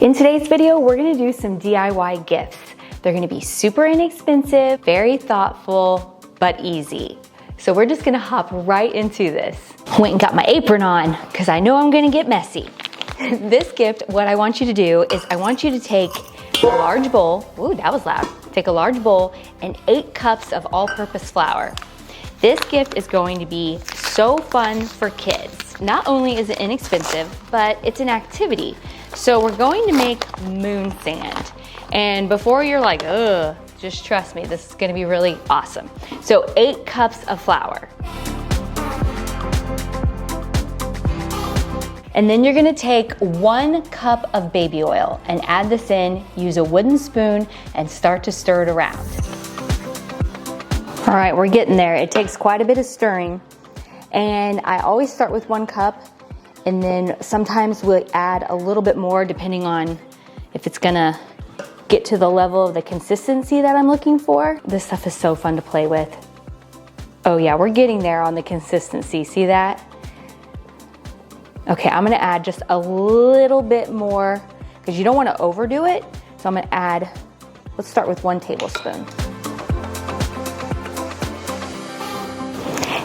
In today's video, we're gonna do some DIY gifts. They're gonna be super inexpensive, very thoughtful, but easy. So we're just gonna hop right into this. Went and got my apron on, because I know I'm gonna get messy. This gift, what I want you to do is I want you to take a large bowl, ooh, that was loud. Take a large bowl and 8 cups of all-purpose flour. This gift is going to be so fun for kids. Not only is it inexpensive, but it's an activity. So we're going to make moon sand. And before you're like, ugh, just trust me, this is gonna be really awesome. So 8 cups of flour. And then you're gonna take 1 cup of baby oil and add this in, use a wooden spoon, and start to stir it around. All right, we're getting there. It takes quite a bit of stirring. And I always start with 1 cup, and then sometimes we'll add a little bit more depending on if it's gonna get to the level of the consistency that I'm looking for. This stuff is so fun to play with. Oh yeah, we're getting there on the consistency, see that? Okay, I'm gonna add just a little bit more because you don't wanna overdo it. So I'm gonna add, let's start with 1 tablespoon.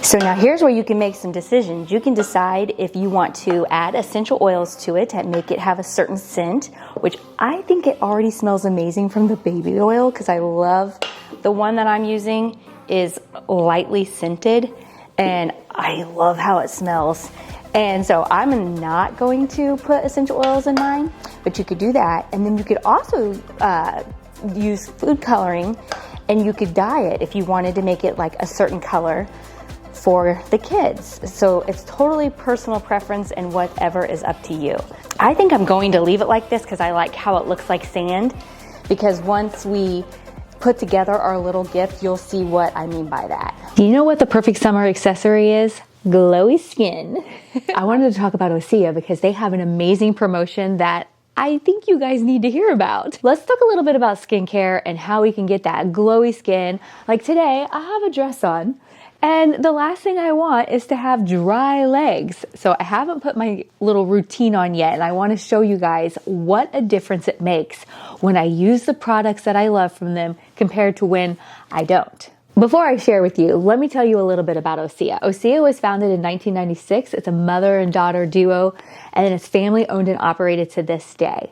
So now here's where you can make some decisions. You can decide if you want to add essential oils to it and make it have a certain scent, which I think it already smells amazing from the baby oil because I love the one that I'm using is lightly scented and I love how it smells. And so I'm not going to put essential oils in mine, but you could do that. And then you could also use food coloring and you could dye it if you wanted to make it like a certain color for the kids. So it's totally personal preference and whatever is up to you. I think I'm going to leave it like this because I like how it looks like sand, because once we put together our little gift, you'll see what I mean by that. Do you know what the perfect summer accessory is? Glowy skin. I wanted to talk about Osea because they have an amazing promotion that I think you guys need to hear about. Let's talk a little bit about skincare and how we can get that glowy skin. Like today, I have a dress on, and the last thing I want is to have dry legs. So I haven't put my little routine on yet, and I want to show you guys what a difference it makes when I use the products that I love from them compared to when I don't. Before I share with you, let me tell you a little bit about Osea. Osea was founded in 1996. It's a mother and daughter duo, and it's family owned and operated to this day.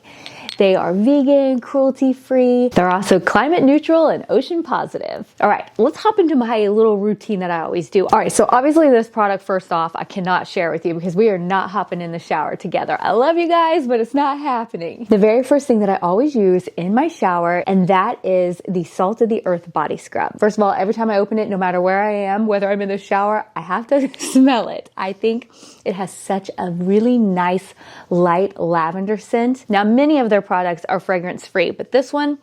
They are vegan, cruelty-free. They're also climate neutral and ocean positive. All right, let's hop into my little routine that I always do. All right, so obviously this product, first off, I cannot share with you because we are not hopping in the shower together. I love you guys, but it's not happening. The very first thing that I always use in my shower, and that is the Salt of the Earth body scrub. First of all, every time I open it, no matter where I am, whether I'm in the shower, I have to smell it. I think it has such a really nice light lavender scent. Now, many of their products are fragrance free, but this one,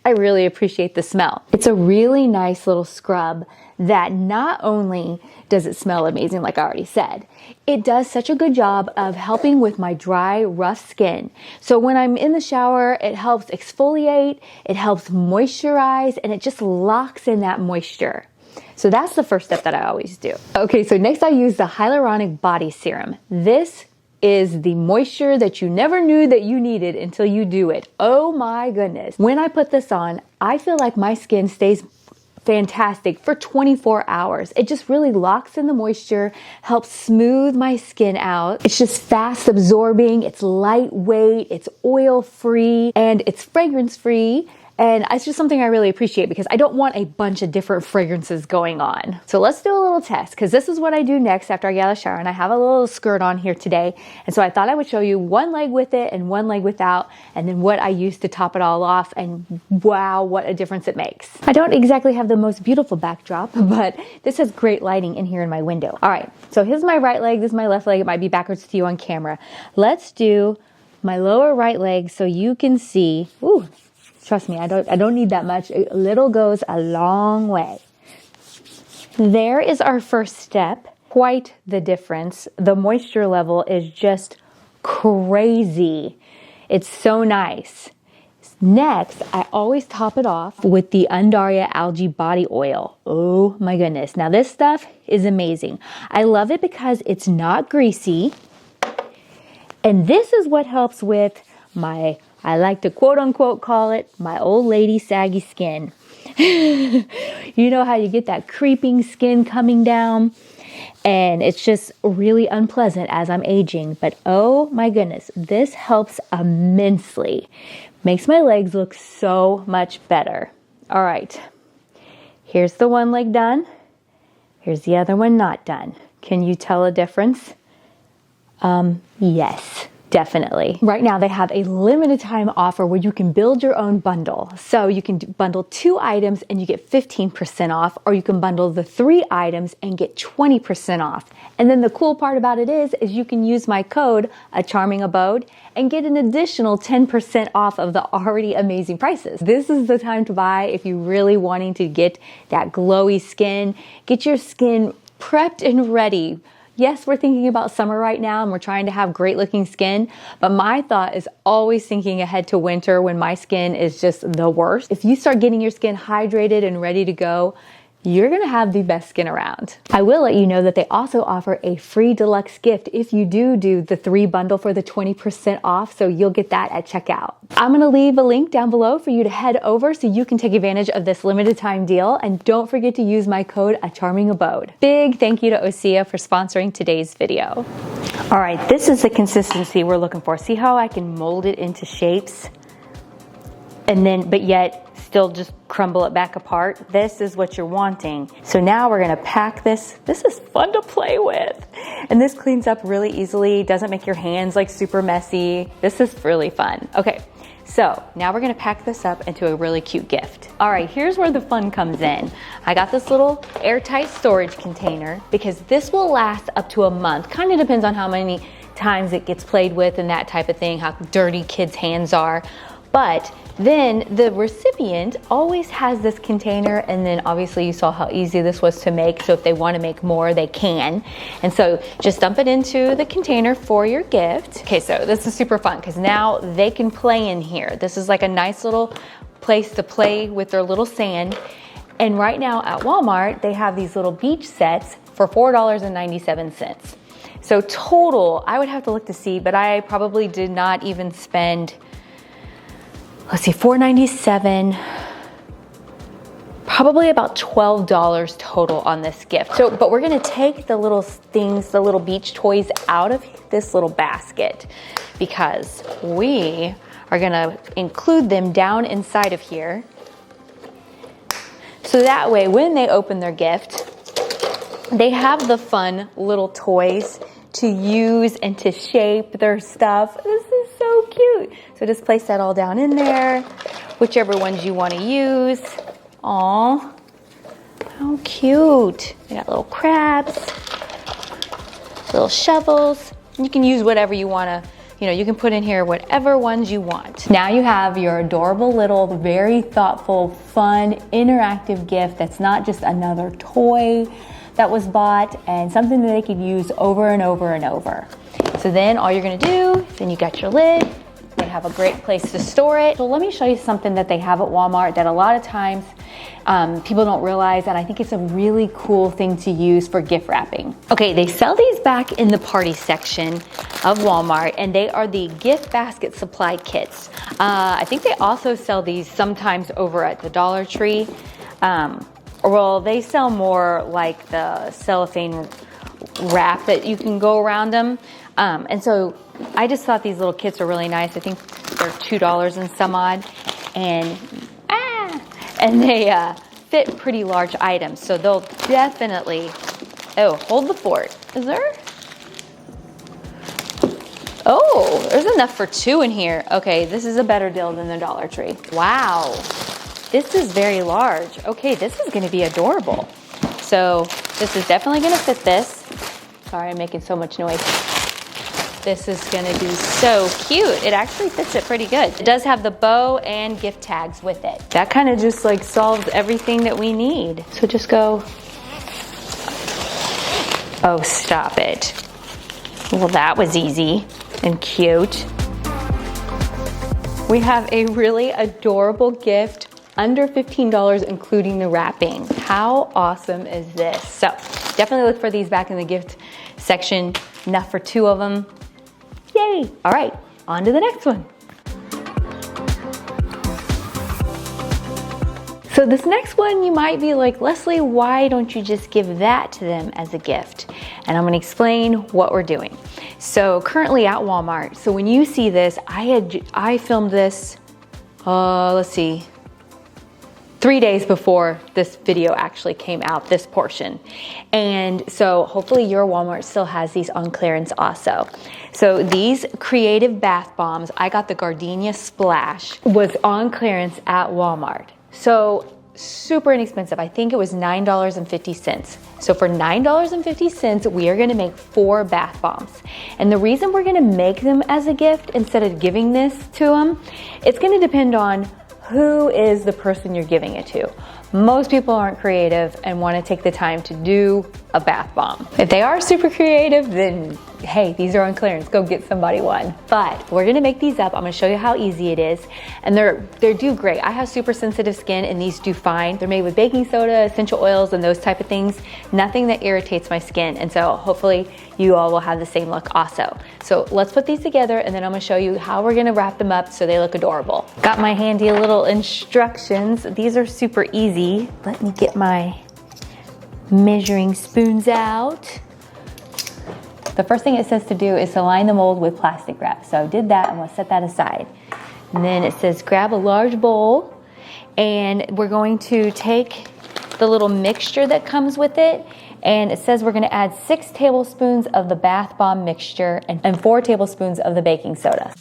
I really appreciate the smell. It's a really nice little scrub that not only does it smell amazing, like I already said, it does such a good job of helping with my dry, rough skin. So when I'm in the shower, it helps exfoliate, it helps moisturize, and it just locks in that moisture. So that's the first step that I always do. Okay, so next I use the hyaluronic body serum. This is the moisture that you never knew that you needed until you do it. Oh my goodness. When I put this on, I feel like my skin stays fantastic for 24 hours. It just really locks in the moisture, helps smooth my skin out. It's just fast absorbing, it's lightweight, it's oil free, and it's fragrance free. And it's just something I really appreciate because I don't want a bunch of different fragrances going on. So let's do a little test because this is what I do next after I get out of the shower. And I have a little skirt on here today. And so I thought I would show you one leg with it and one leg without, and then what I use to top it all off. And wow, what a difference it makes. I don't exactly have the most beautiful backdrop, but this has great lighting in here in my window. All right, so here's my right leg. This is my left leg. It might be backwards to you on camera. Let's do my lower right leg so you can see. Ooh. Trust me, I don't need that much. A little goes a long way. There is our first step. Quite the difference. The moisture level is just crazy. It's so nice. Next, I always top it off with the Undaria Algae Body Oil. Oh my goodness. Now this stuff is amazing. I love it because it's not greasy. And this is what helps with my I like to quote unquote call it my old lady saggy skin. You know how you get that creeping skin coming down? And it's just really unpleasant as I'm aging. But oh my goodness, this helps immensely. Makes my legs look so much better. All right, here's the one leg done. Here's the other one not done. Can you tell a difference? Yes. Definitely. Right now they have a limited time offer where you can build your own bundle. So you can bundle 2 items and you get 15% off, or you can bundle the 3 items and get 20% off. And then the cool part about it is you can use my code, ACHARMINGABODE, and get an additional 10% off of the already amazing prices. This is the time to buy if you're really wanting to get that glowy skin, get your skin prepped and ready. Yes, we're thinking about summer right now and we're trying to have great looking skin, but my thought is always thinking ahead to winter when my skin is just the worst. If you start getting your skin hydrated and ready to go, you're gonna have the best skin around. I will let you know that they also offer a free deluxe gift if you do the 3 bundle for the 20% off, so you'll get that at checkout. I'm gonna leave a link down below for you to head over so you can take advantage of this limited time deal, and don't forget to use my code ACHARMINGABODE. Big thank you to Osea for sponsoring today's video. All right, this is the consistency we're looking for. See how I can mold it into shapes and then, but yet still just crumble it back apart? This is what you're wanting. So now we're gonna pack this. This is fun to play with. And this cleans up really easily, doesn't make your hands like super messy. This is really fun. Okay, so now we're gonna pack this up into a really cute gift. All right, here's where the fun comes in. I got this little airtight storage container because this will last up to a month. Kind of depends on how many times it gets played with and that type of thing, how dirty kids' hands are. But then the recipient always has this container, and then obviously you saw how easy this was to make, so if they want to make more, they can. And so just dump it into the container for your gift. Okay, so this is super fun because now they can play in here. This is like a nice little place to play with their little sand. And right now at Walmart, they have these little beach sets for $4.97. So total, I would have to look to see, but I probably did not even spend, let's see, $4.97, probably about $12 total on this gift. So, but we're gonna take the little things, the little beach toys out of this little basket because we are gonna include them down inside of here. So that way, when they open their gift, they have the fun little toys to use and to shape their stuff. This is so cute. So just place that all down in there, whichever ones you want to use. Aw, how cute. They got little crabs, little shovels. You can use whatever you want to, you can put in here whatever ones you want. Now you have your adorable little, very thoughtful, fun, interactive gift that's not just another toy that was bought and something that they could use over and over and over. So then all you're gonna do, then you got your lid, you have a great place to store it. So let me show you something that they have at Walmart that a lot of times people don't realize, and I think it's a really cool thing to use for gift wrapping. Okay, they sell these back in the party section of Walmart, and they are the gift basket supply kits. I think they also sell these sometimes over at the Dollar Tree. Well, they sell more like the cellophane wrap that you can go around them. And so I just thought these little kits are really nice. I think they're $2 and some odd. And they fit pretty large items. So they'll definitely, oh, hold the fort. Is there? Oh, there's enough for 2 in here. Okay, this is a better deal than the Dollar Tree. Wow. This is very large. Okay, this is gonna be adorable. So this is definitely gonna fit this. Sorry, I'm making so much noise. This is gonna be so cute. It actually fits it pretty good. It does have the bow and gift tags with it. That kind of just like solves everything that we need. So just go, oh, stop it. Well, that was easy and cute. We have a really adorable gift under $15, including the wrapping. How awesome is this? So definitely look for these back in the gift section. Enough for 2 of them. Yay! All right, on to the next one. So this next one, you might be like, Leslie, why don't you just give that to them as a gift? And I'm gonna explain what we're doing. So currently at Walmart, so when you see this, I filmed this, let's see, 3 days before this video actually came out, this portion. And so hopefully your Walmart still has these on clearance also. So these creative bath bombs, I got the Gardenia Splash, was on clearance at Walmart. So super inexpensive. I think it was $9.50. So for $9.50, we are gonna make 4 bath bombs. And the reason we're gonna make them as a gift instead of giving this to them, it's gonna depend on who is the person you're giving it to. Most people aren't creative and want to take the time to do a bath bomb. If they are super creative, then hey, these are on clearance, go get somebody one. But we're gonna make these up. I'm gonna show you how easy it is. And they do great. I have super sensitive skin and these do fine. They're made with baking soda, essential oils, and those type of things. Nothing that irritates my skin. And so hopefully you all will have the same look also. So let's put these together and then I'm gonna show you how we're gonna wrap them up so they look adorable. Got my handy little instructions. These are super easy. Let me get my measuring spoons out. The first thing it says to do is to line the mold with plastic wrap. So I did that, I'm gonna set that aside. And then it says grab a large bowl and we're going to take the little mixture that comes with it, and it says we're gonna add 6 tablespoons of the bath bomb mixture and 4 tablespoons of the baking soda.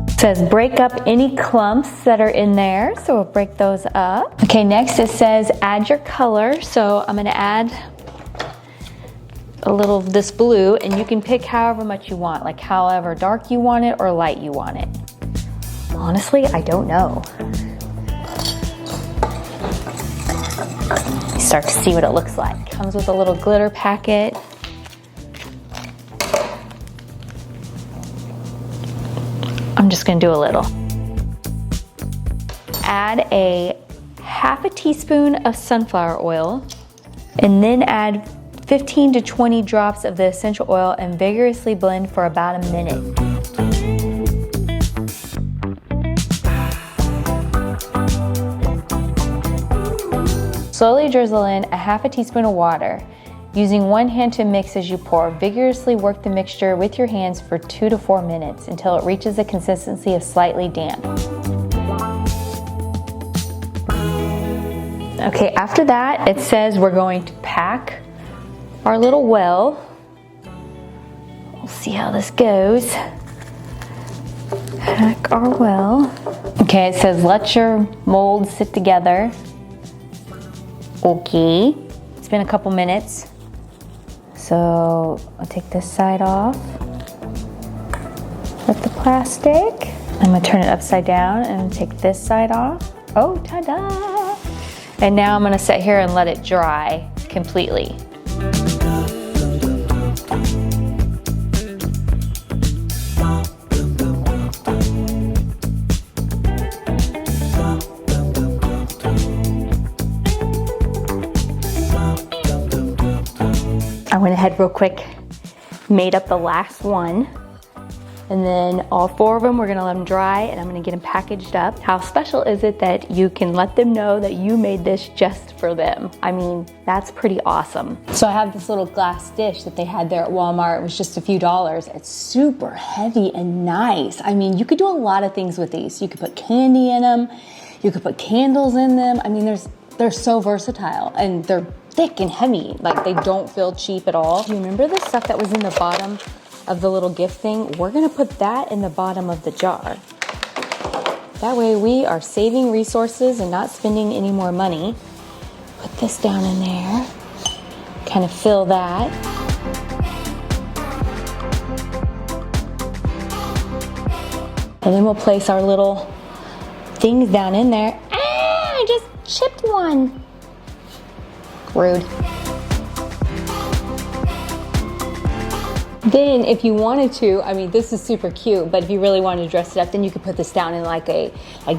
It says break up any clumps that are in there, so we'll break those up. Okay, next it says add your color, so I'm gonna add a little of this blue, and you can pick however much you want, like however dark you want it or light you want it. Honestly, I don't know. You start to see what it looks like. Comes with a little glitter packet. I'm just gonna do a little. Add a half a teaspoon of sunflower oil and then add 15 to 20 drops of the essential oil and vigorously blend for about a minute. Slowly drizzle in a half a teaspoon of water. Using one hand to mix as you pour, vigorously work the mixture with your hands for 2 to 4 minutes until it reaches a consistency of slightly damp. Okay, after that, it says we're going to pack our little well. We'll see how this goes. Pack our well. Okay, it says let your mold sit together. Okay, it's been a couple minutes. So I'll take this side off with the plastic. I'm gonna turn it upside down and take this side off. Oh, ta-da! And now I'm gonna sit here and let it dry completely. I went ahead real quick, made up the last one, and then all 4 of them, we're gonna let them dry and I'm gonna get them packaged up. How special is it that you can let them know that you made this just for them? I mean, that's pretty awesome. So I have this little glass dish that they had there at Walmart. It was just a few dollars. It's super heavy and nice. I mean, you could do a lot of things with these. You could put candy in them. You could put candles in them. I mean, they're so versatile and they're thick and heavy. Like, they don't feel cheap at all. Do you remember the stuff that was in the bottom of the little gift thing? We're gonna put that in the bottom of the jar. That way we are saving resources and not spending any more money. Put this down in there, kind of fill that. And then we'll place our little things down in there. Ah, I just chipped one. Rude. Then if you wanted to, I mean, this is super cute, but if you really wanted to dress it up, then you could put this down in like a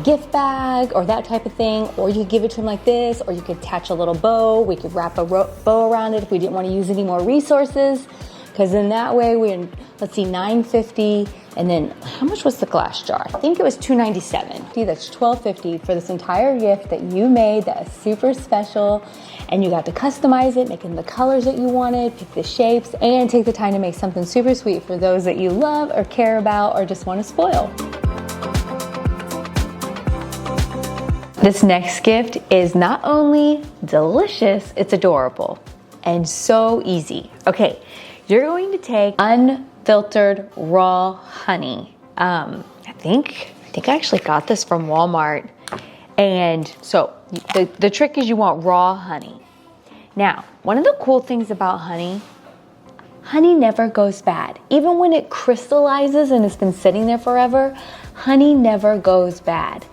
gift bag or that type of thing, or you could give it to him like this, or you could attach a little bow. We could wrap a bow around it if we didn't want to use any more resources. because in that way let's see, $9.50, and then how much was the glass jar? I think it was $2.97. See, that's $12.50 for this entire gift that you made that is super special, and you got to customize it, make it in the colors that you wanted, pick the shapes, and take the time to make something super sweet for those that you love or care about or just want to spoil. This next gift is not only delicious, it's adorable and so easy. Okay, you're going to take unfiltered raw honey. I think I actually got this from Walmart. And so the trick is you want raw honey. Now, one of the cool things about honey never goes bad. Even when it crystallizes and it's been sitting there forever, honey never goes bad.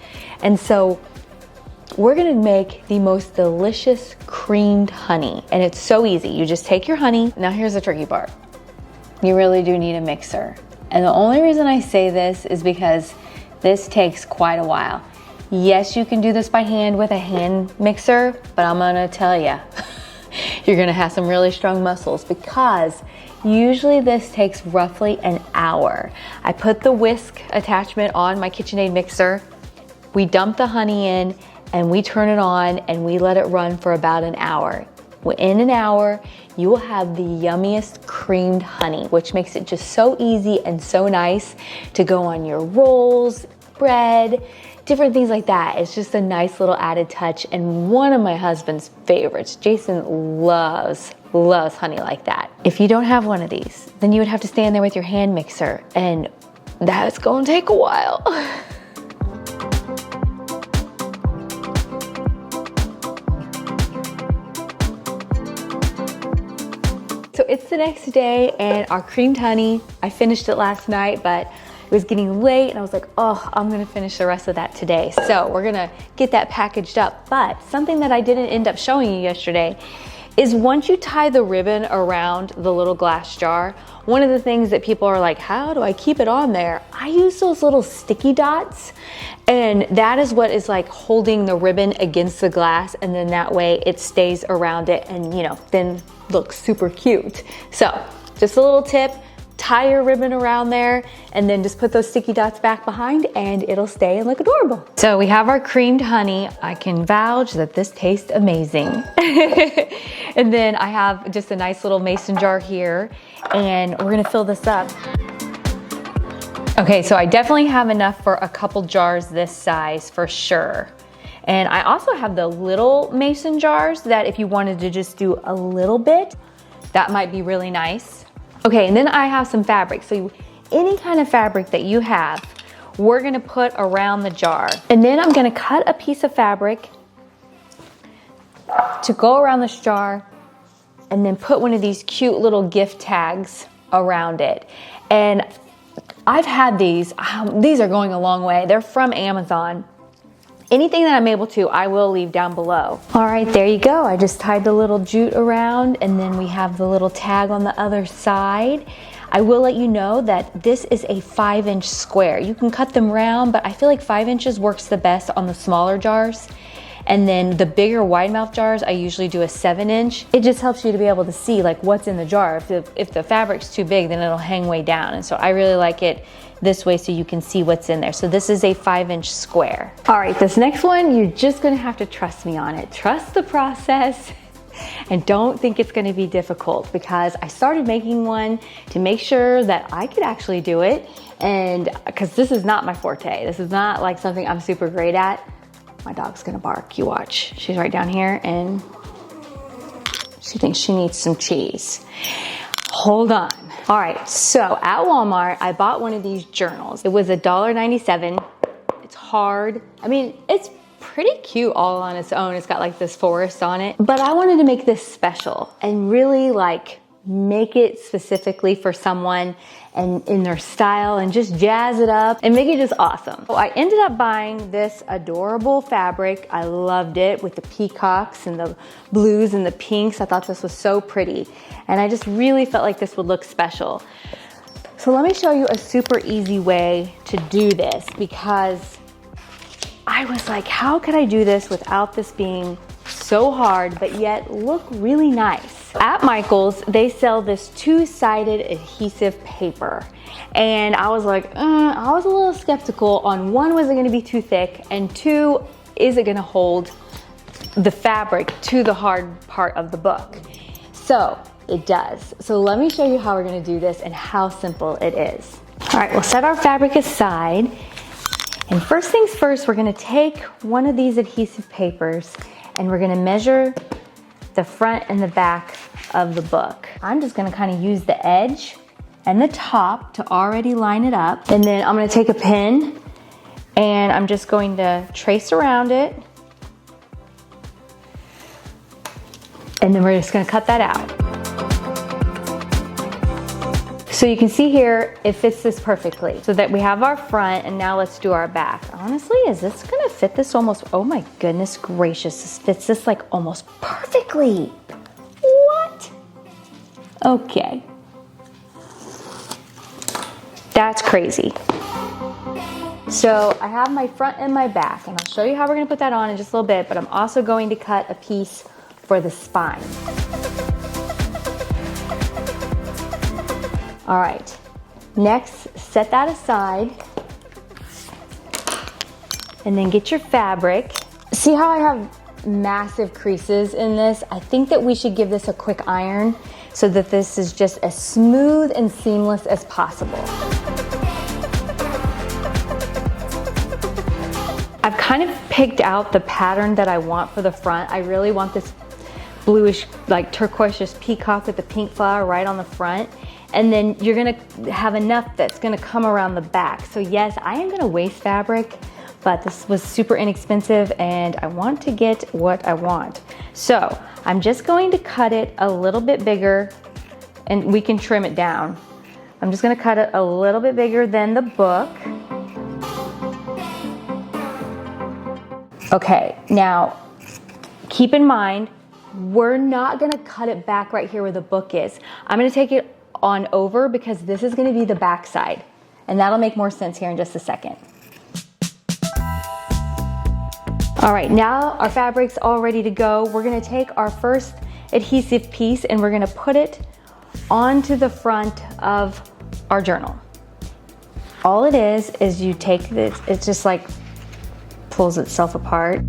And so we're gonna make the most delicious creamed honey, and it's so easy. You just take your honey. Now here's the tricky part. You really do need a mixer. And the only reason I say this is because this takes quite a while. Yes, you can do this by hand with a hand mixer, but I'm gonna tell you, you're gonna have some really strong muscles because usually this takes roughly an hour. I put the whisk attachment on my KitchenAid mixer. We dump the honey in, and we turn it on and we let it run for about an hour. In an hour, you will have the yummiest creamed honey, which makes it just so easy and so nice to go on your rolls, bread, different things like that. It's just a nice little added touch, and one of my husband's favorites. Jason loves honey like that. If you don't have one of these, then you would have to stand there with your hand mixer, and that's gonna take a while. So it's the next day, and our creamed honey, I finished it last night, but it was getting late and I was like, oh, I'm gonna finish the rest of that today. So we're gonna get that packaged up. But something that I didn't end up showing you yesterday is once you tie the ribbon around the little glass jar, one of the things that people are like, how do I keep it on there? I use those little sticky dots, and that is what is like holding the ribbon against the glass, and then that way it stays around it and, you know, then looks super cute. So just a little tip, tie your ribbon around there and then just put those sticky dots back behind and it'll stay and look adorable. So we have our creamed honey. I can vouch that this tastes amazing. And then I have just a nice little mason jar here, and we're gonna fill this up. Okay, so I definitely have enough for a couple jars this size for sure. And I also have the little mason jars that if you wanted to just do a little bit, that might be really nice. Okay, and then I have some fabric. So any kind of fabric that you have, we're gonna put around the jar. And then I'm gonna cut a piece of fabric to go around this jar and then put one of these cute little gift tags around it. And I've had these are going a long way. They're from Amazon. Anything that I'm able to, I will leave down below. All right, there you go. I just tied the little jute around, and then we have the little tag on the other side. I will let you know that this is a 5-inch square. You can cut them round, but I feel like 5 inches works the best on the smaller jars. And then the bigger wide mouth jars, I usually do a 7-inch. It just helps you to be able to see like what's in the jar. If the fabric's too big, then it'll hang way down. And so I really like it this way so you can see what's in there. So this is a 5-inch square. All right, this next one, you're just gonna have to trust me on it. Trust the process and don't think it's gonna be difficult, because I started making one to make sure that I could actually do it. And because this is not my forte. This is not like something I'm super great at. My dog's gonna bark, you watch. She's right down here and she thinks she needs some cheese. Hold on. All right, so at Walmart, I bought one of these journals. It was $1.97. It's hard. I mean, it's pretty cute all on its own. It's got like this forest on it, but I wanted to make this special and really like make it specifically for someone and in their style and just jazz it up and make it just awesome. So I ended up buying this adorable fabric. I loved it with the peacocks and the blues and the pinks. I thought this was so pretty. And I just really felt like this would look special. So let me show you a super easy way to do this, because I was like, how could I do this without this being so hard, but yet look really nice? At Michael's, they sell this two-sided adhesive paper. And I was like, I was a little skeptical on one, was it gonna be too thick? And two, is it gonna hold the fabric to the hard part of the book? So it does. So let me show you how we're gonna do this and how simple it is. All right, we'll set our fabric aside. And first things first, we're gonna take one of these adhesive papers and we're gonna measure the front and the back of the book. I'm just gonna kind of use the edge and the top to already line it up. And then I'm gonna take a pin and I'm just going to trace around it. And then we're just gonna cut that out. So you can see here, it fits this perfectly. So that we have our front, and now let's do our back. Honestly, is this gonna fit this almost, oh my goodness gracious, this fits this like almost perfectly. What? Okay. That's crazy. So I have my front and my back, and I'll show you how we're gonna put that on in just a little bit, but I'm also going to cut a piece for the spine. All right, next, set that aside and then get your fabric. See how I have massive creases in this? I think that we should give this a quick iron so that this is just as smooth and seamless as possible. I've kind of picked out the pattern that I want for the front. I really want this bluish, like turquoise peacock with the pink flower right on the front. And then you're gonna have enough that's gonna come around the back. So yes, I am gonna waste fabric, but this was super inexpensive and I want to get what I want. So I'm just going to cut it a little bit bigger and we can trim it down. I'm just gonna cut it a little bit bigger than the book. Okay, now keep in mind, we're not gonna cut it back right here where the book is. I'm gonna take it on over because this is gonna be the back side, and that'll make more sense here in just a second. All right, now our fabric's all ready to go. We're gonna take our first adhesive piece and we're gonna put it onto the front of our journal. All it is you take this, it's just like pulls itself apart.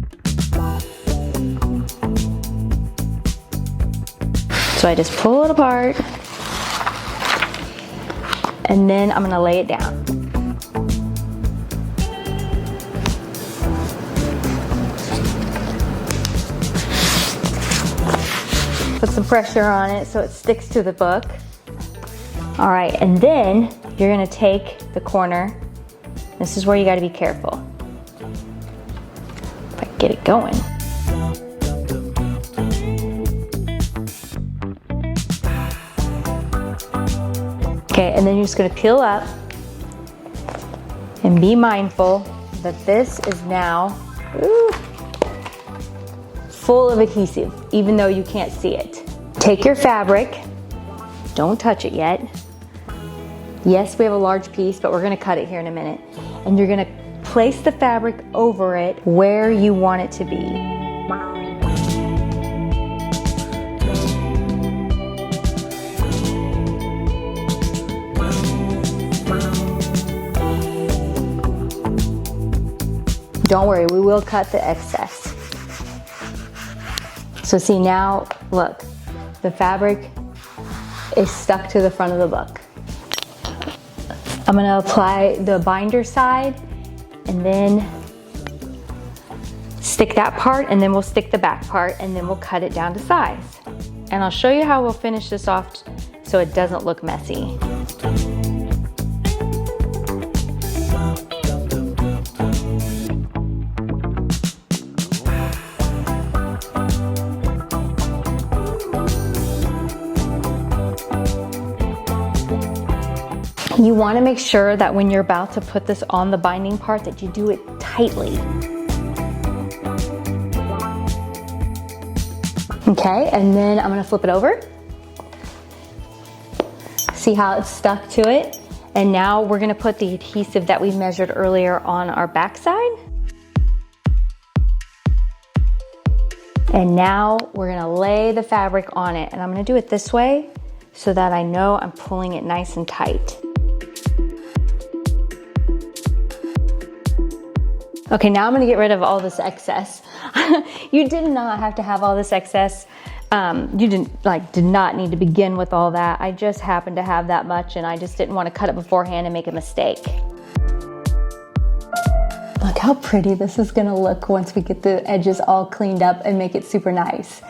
So I just pull it apart and then I'm gonna lay it down. Put some pressure on it so it sticks to the book. All right, and then you're gonna take the corner. This is where you gotta be careful. If I can get it going. Okay, and then you're just gonna peel up and be mindful that this is now full of adhesive, even though you can't see it. Take your fabric, don't touch it yet. Yes, we have a large piece, but we're gonna cut it here in a minute. And you're gonna place the fabric over it where you want it to be. Don't worry, we will cut the excess. So see now, look, the fabric is stuck to the front of the book. I'm gonna apply the binder side and then stick that part, and then we'll stick the back part, and then we'll cut it down to size. And I'll show you how we'll finish this off so it doesn't look messy. You want to make sure that when you're about to put this on the binding part that you do it tightly. Okay, and then I'm going to flip it over. See how it's stuck to it? And now we're going to put the adhesive that we measured earlier on our back side. And now we're gonna lay the fabric on it, and I'm gonna do it this way so that I know I'm pulling it nice and tight. Okay, now I'm gonna get rid of all this excess. You did not have to have all this excess. You did not need to begin with all that. I just happened to have that much, and I just didn't want to cut it beforehand and make a mistake. Look how pretty this is gonna look once we get the edges all cleaned up and make it super nice.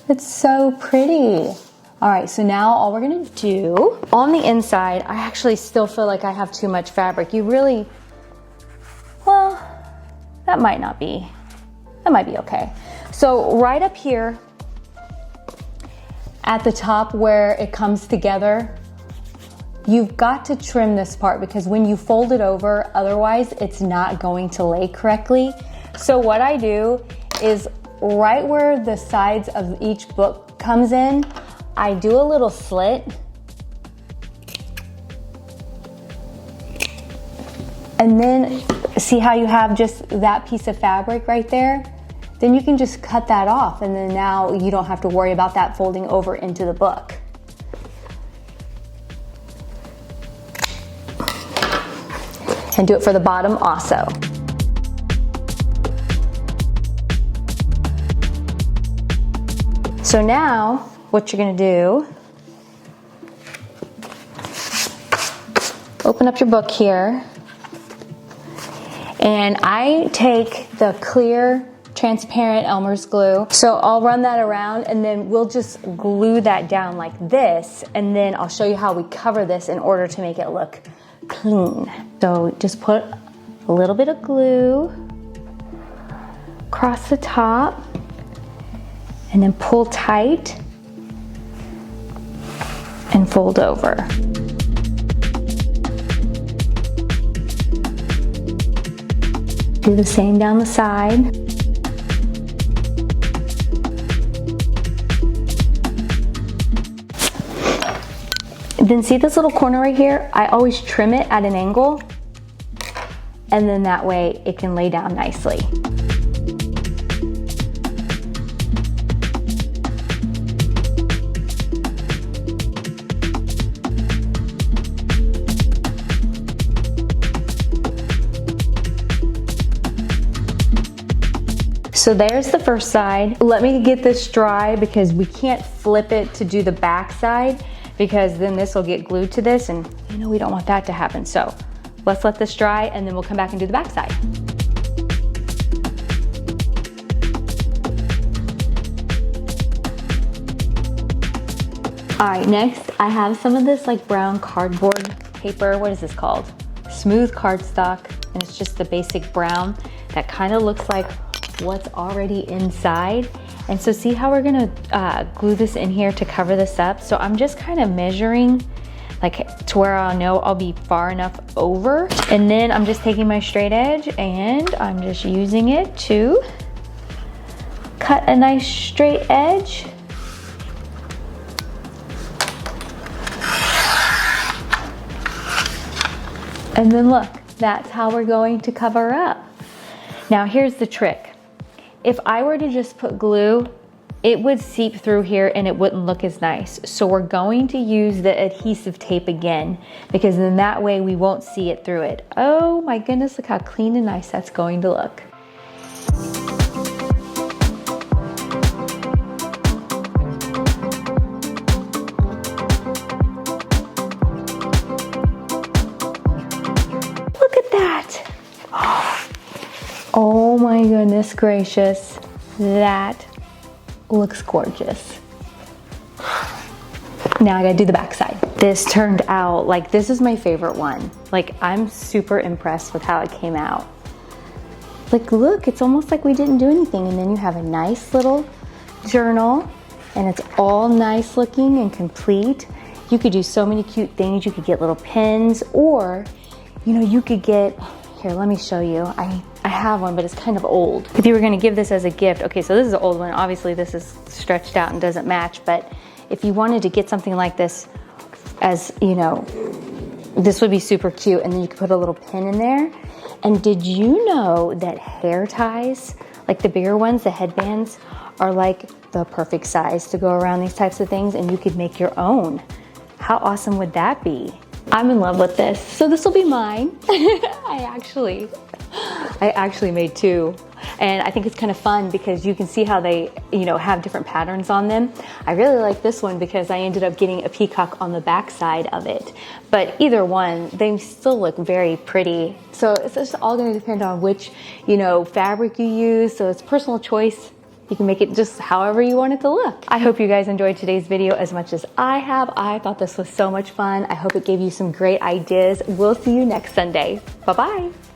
It's so pretty. All right, so now all we're gonna do, on the inside, I actually still feel like I have too much fabric. You really, well, that might be okay. So right up here, at the top where it comes together, you've got to trim this part because when you fold it over, otherwise it's not going to lay correctly. So what I do is right where the sides of each book comes in, I do a little slit. And then see how you have just that piece of fabric right there? Then you can just cut that off, and then now you don't have to worry about that folding over into the book. And do it for the bottom also. So now what you're gonna do, open up your book here, and I take the clear transparent Elmer's glue. So I'll run that around, and then we'll just glue that down like this, and then I'll show you how we cover this in order to make it look clean. So just put a little bit of glue across the top, and then pull tight and fold over. Do the same down the side. Then see this little corner right here? I always trim it at an angle, and then that way it can lay down nicely. So there's the first side. Let me get this dry because we can't flip it to do the back side, because then this will get glued to this, and you know we don't want that to happen. So let's let this dry, and then we'll come back and do the back side. All right, next I have some of this like brown cardboard paper. What is this called? Smooth cardstock, and it's just the basic brown that kind of looks like what's already inside. And so see how we're gonna glue this in here to cover this up? So I'm just kind of measuring like to where I'll know I'll be far enough over. And then I'm just taking my straight edge and I'm just using it to cut a nice straight edge. And then look, that's how we're going to cover up. Now here's the trick. If I were to just put glue, it would seep through here and it wouldn't look as nice. So we're going to use the adhesive tape again, because then that way we won't see it through it. Oh my goodness, look how clean and nice that's going to look. Look at that. Oh my goodness gracious, that looks gorgeous. Now I gotta do the back side. This turned out, like, this is my favorite one. Like, I'm super impressed with how it came out. Like, look, it's almost like we didn't do anything, and then you have a nice little journal, and it's all nice looking and complete. You could do so many cute things. You could get little pins, or, you know, you could get, here, let me show you. I have one, but it's kind of old. If you were gonna give this as a gift, okay, so this is an old one. Obviously this is stretched out and doesn't match, but if you wanted to get something like this as, you know, this would be super cute, and then you could put a little pin in there. And did you know that hair ties, like the bigger ones, the headbands, are like the perfect size to go around these types of things, and you could make your own. How awesome would that be? I'm in love with this. So this will be mine. I actually made two. And I think it's kind of fun because you can see how they, have different patterns on them. I really like this one because I ended up getting a peacock on the back side of it. But either one, they still look very pretty. So it's just all going to depend on which, fabric you use. So it's personal choice. You can make it just however you want it to look. I hope you guys enjoyed today's video as much as I have. I thought this was so much fun. I hope it gave you some great ideas. We'll see you next Sunday. Bye-bye.